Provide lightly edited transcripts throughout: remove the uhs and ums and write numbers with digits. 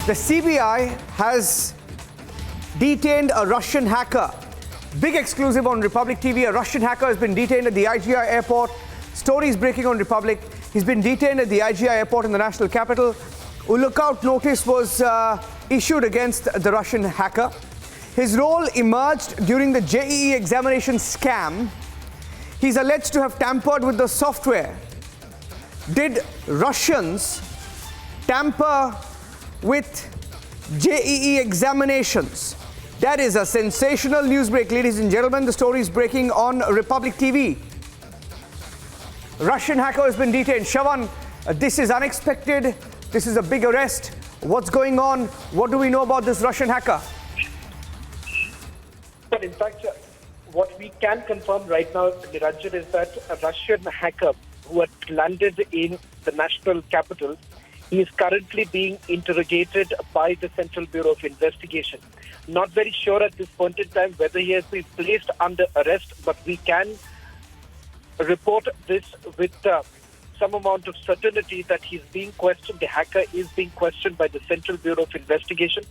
The CBI has detained a Russian hacker. Big exclusive on Republic TV. A Russian hacker has been detained at the IGI airport. Stories breaking on Republic. He's been detained at the IGI airport in the national capital. A lookout notice was issued against the Russian hacker. His role emerged during the JEE examination scam. He's alleged to have tampered with the software. Did Russians tamper with JEE examinations? That is a sensational news break, ladies and gentlemen. The story is breaking on Republic TV. Russian hacker has been detained. Shavan, this is unexpected. This is a big arrest. What's going on? What do we know about this Russian hacker? But in fact, what we can confirm right now, Niranjan, is that a Russian hacker who had landed in the national capital, he is currently being interrogated by the Central Bureau of Investigation. Not very sure at this point in time whether he has been placed under arrest, but we can report this with some amount of certainty that he's being questioned. The hacker is being questioned by the Central Bureau of Investigation.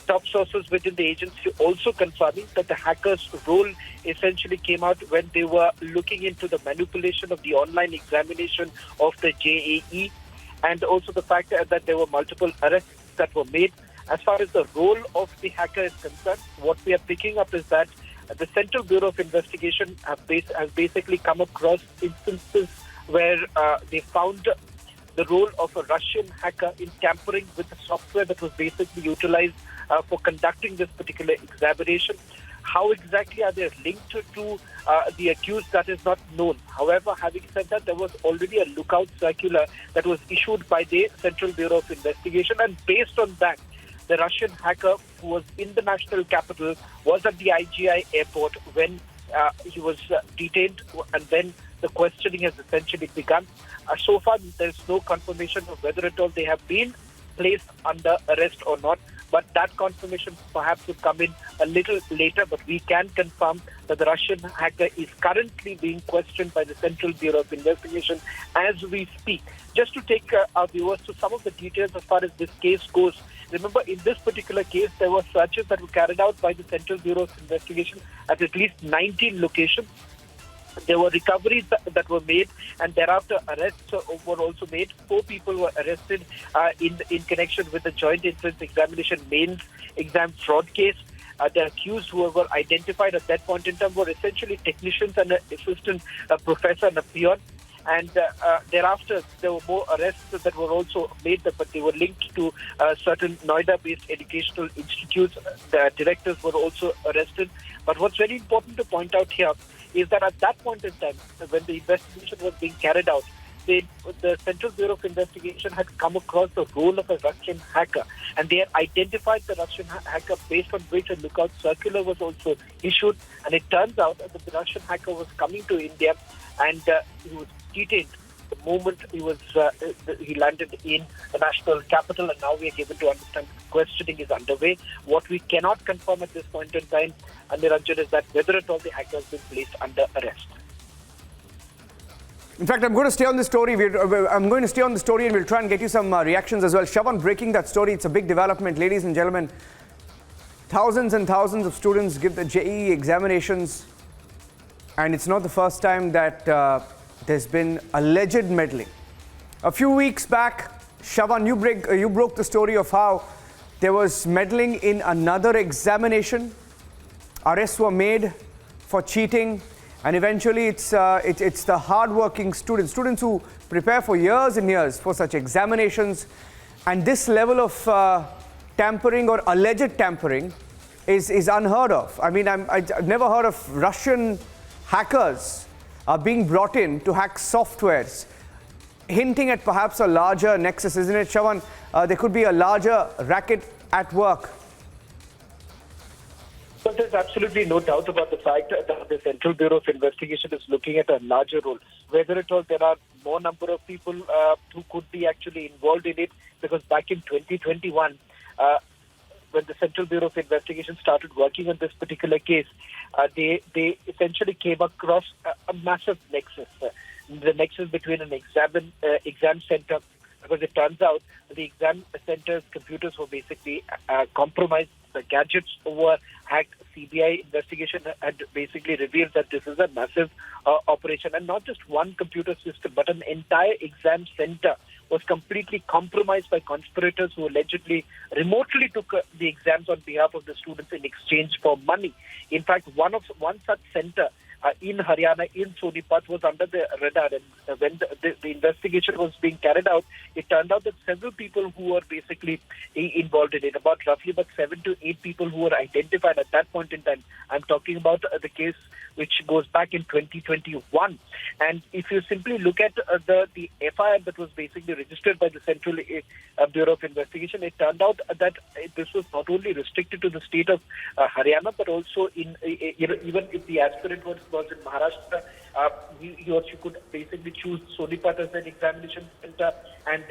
Top sources within the agency also confirming that the hacker's role essentially came out when they were looking into the manipulation of the online examination of the JEE, and also the fact that there were multiple arrests that were made. As far as the role of the hacker is concerned, what we are picking up is that the Central Bureau of Investigation has basically come across instances where they found the role of a Russian hacker in tampering with the software that was basically utilized for conducting this particular examination. How exactly are they linked to the accused, that is not known. However, having said that, there was already a lookout circular that was issued by the Central Bureau of Investigation, and based on that, the Russian hacker who was in the national capital was at the IGI airport when he was detained, and then the questioning has essentially begun. So far, there's no confirmation of whether at all they have been placed under arrest or not, but that confirmation perhaps will come in a little later. But we can confirm that the Russian hacker is currently being questioned by the Central Bureau of Investigation as we speak. Just to take our viewers to some of the details as far as this case goes. Remember, in this particular case, there were searches that were carried out by the Central Bureau of Investigation at least 19 locations. There were recoveries that were made, and thereafter arrests were also made. 4 people were arrested in connection with the joint entrance examination mains exam fraud case. The accused who were identified at that point in time were essentially technicians and an assistant professor and a peon. And thereafter, there were more arrests that were also made, but they were linked to certain Noida-based educational institutes. The directors were also arrested. But what's very important to point out here is that at that point in time, when the investigation was being carried out, the Central Bureau of Investigation had come across the role of a Russian hacker, and they had identified the Russian hacker based on which a lookout circular was also issued. And it turns out that the Russian hacker was coming to India, and he was detained the moment he landed in the national capital, and now we are given to understand questioning is underway. What we cannot confirm at this point in time, Niranjan, is that whether at all the hacker has been placed under arrest. In fact, I'm going to stay on the story. I'm going to stay on the story, and we'll try and get you some reactions as well. Shavan, breaking that story, it's a big development, ladies and gentlemen. Thousands and thousands of students give the JEE examinations, and it's not the first time that there's been alleged meddling. A few weeks back, Shavan, you broke the story of how there was meddling in another examination. Arrests were made for cheating, and eventually it's the hard-working students who prepare for years and years for such examinations, and this level of tampering or alleged tampering is unheard of. I mean, I've never heard of Russian hackers being brought in to hack softwares, hinting at perhaps a larger nexus, isn't it, Shavan? There could be a larger racket at work. But there's absolutely no doubt about the fact that the Central Bureau of Investigation is looking at a larger role. Whether at all there are more number of people who could be actually involved in it, because back in 2021, when the Central Bureau of Investigation started working on this particular case, they essentially came across a massive nexus. The nexus between an exam center, because it turns out the exam center's computers were basically compromised. The gadgets were hacked. CBI investigation had basically revealed that this is a massive operation, and not just one computer system, but an entire exam center was completely compromised by conspirators who allegedly remotely took the exams on behalf of the students in exchange for money. In fact, one such center in Haryana, in Sonipat, was under the radar. And when the investigation was being carried out, it turned out that several people who were basically involved in it, roughly about 7 to 8 people who were identified at that point in time. I'm talking about the case which goes back in 2021. And if you simply look at the FIR that was basically registered by the Central Bureau of Investigation, it turned out that this was not only restricted to the state of Haryana, but also in even if the aspirant was in Maharashtra, he or she could basically choose Sonipat as an examination center and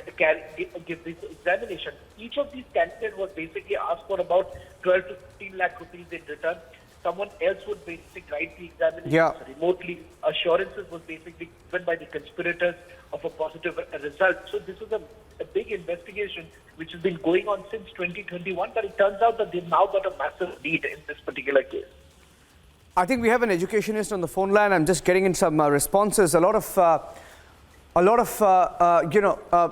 give this examination. Each of these candidates was basically asked for about 12 to 15 lakh rupees in return. Someone else would basically write the examinations remotely. Assurances was basically given by the conspirators of a positive result. So this was a big investigation which has been going on since 2021, but it turns out that they've now got a massive lead in this particular case. I think we have an educationist on the phone line. I'm just getting in some responses. A lot of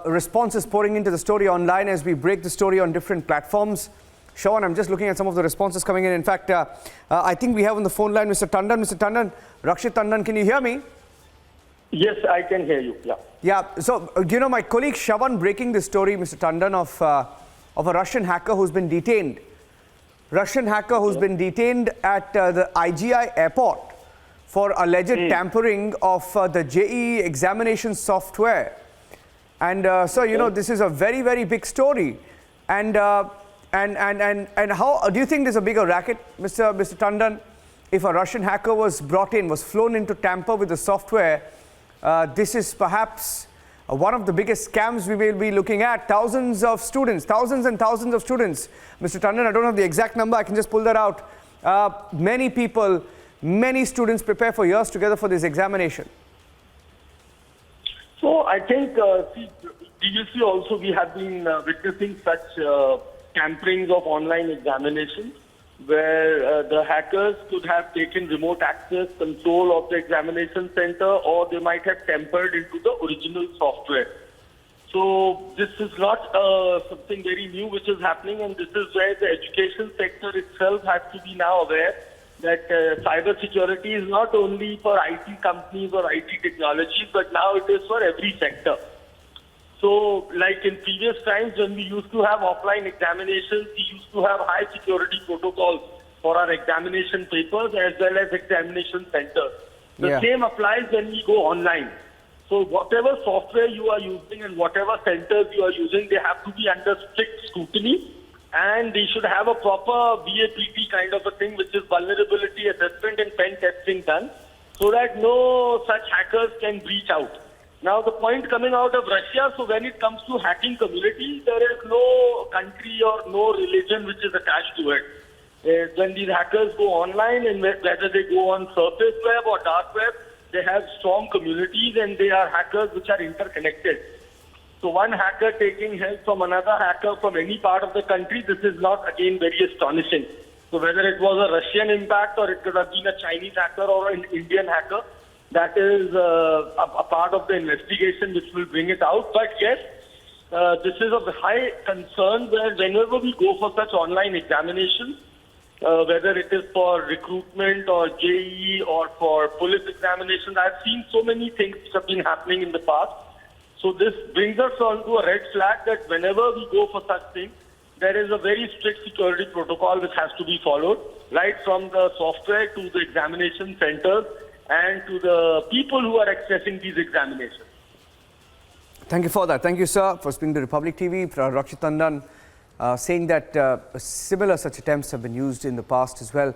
responses pouring into the story online as we break the story on different platforms. Shawan, I'm just looking at some of the responses coming in. In fact, I think we have on the phone line Mr. Tandon. Mr. Tandon, Rakshit Tandon, can you hear me? Yes, I can hear you. Yeah. Yeah. So, my colleague Shawan breaking the story, Mr. Tandon, of a Russian hacker who's been detained. Russian hacker who's been detained at the IGI airport for alleged tampering of the JEE examination software. And so, this is a very, very big story. And how do you think there's a bigger racket, Mr. Tandon? If a Russian hacker was flown in to tamper with the software, this is perhaps one of the biggest scams we will be looking at. Thousands and thousands of students. Mr. Tandon, I don't have the exact number. I can just pull that out. Many people, many students prepare for years together for this examination. So I think, previously also we have been witnessing such tamperings of online examinations where the hackers could have taken remote access control of the examination center, or they might have tampered into the original software. So this is not something very new which is happening, and this is where the education sector itself has to be now aware that cyber security is not only for IT companies or IT technologies, but now it is for every sector. So, like in previous times when we used to have offline examinations, we used to have high security protocols for our examination papers as well as examination centers. The same applies when we go online. So, whatever software you are using and whatever centers you are using, they have to be under strict scrutiny, and they should have a proper VAPT kind of a thing, which is vulnerability assessment and pen testing done, so that no such hackers can breach out. Now, the point coming out of Russia, so when it comes to hacking community, there is no country or no religion which is attached to it. When these hackers go online, and whether they go on surface web or dark web, they have strong communities and they are hackers which are interconnected. So one hacker taking help from another hacker from any part of the country, this is not again very astonishing. So whether it was a Russian impact or it could have been a Chinese hacker or an Indian hacker, that is a part of the investigation which will bring it out. But yes, this is of high concern where whenever we go for such online examinations, whether it is for recruitment or JEE or for police examinations, I've seen so many things which have been happening in the past. So this brings us on to a red flag that whenever we go for such things, there is a very strict security protocol which has to be followed, right from the software to the examination centers and to the people who are accessing these examinations. Thank you for that. Thank you, sir, for speaking to Republic TV. Rakshit Tandon saying that similar such attempts have been used in the past as well.